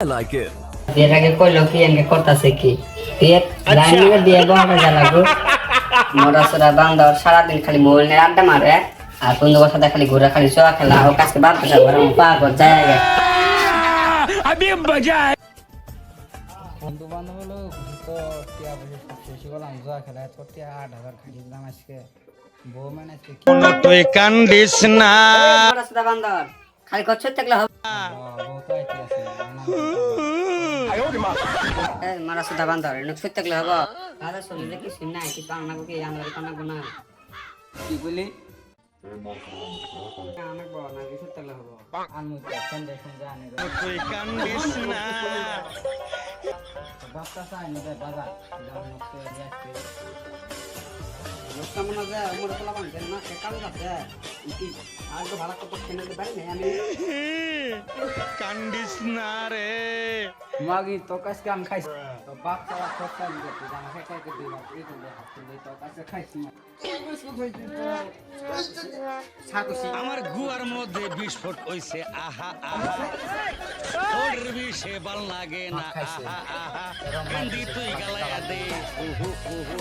like it. বিয়ের আগে কইলো কি এমনি করতেছে কি বিয়ের লাইনে বিয়ে বহাটা জ্বালাগো মোরা সোরা বান্ধব সারাদিন খালি মোবাইল নিয়ে আড্ডা মারে আর বন্ধুদের সাথে খালি ঘুরে খালি চোয়া খেলা ও কাছে বাদ বসে ঘরে পাগল জায়গা বন্ধু বান্ধব হলো তো টিয়া বসে শেষ করলাম জোয়া খেলা তো টিয়া 8,000 খাইয়ে দিলাম আজকে বউ মানে আজকে তুই কান্দিস না মোরা সোরা বান্ধব খালি কচ্ছ থাকলে হবে বউ তো আইতে আছে মারা সোরা বান্ধব এনে ছুট থাকলে হবে দাদা শরীরে কিছু নাই কিছু আনাবো কি আমরা আনাবো না কি বলি অনেক বড় না কিছু থাকলে হবে আমি তো সন্ধ্যা সন্ধ্যা আনে তুই কান্দিস না বাচ্চা চাই না দাদা যাও নষ্ট হয়ে যাচ্ছে লোকটা মনে যায় মোরা পোলা বান্ধব না সে কাজ আছে কি আর তো ভালো করতে খেতে পারি না আমি কান্দিস না রে মাগি তো কাছে কাম খাইছ তো বাচ্চা খরচা দিতে তুই জানা খাইতে দিবা এই তো হাত তুলে তো কাছে খাইছ না আমার গুয়ার মধ্যে বিস্ফোট হইছে আহা আহা তোর বিষে ভাল লাগে না আহা আহা কান্দি তুই গালায়া দে উহু উহু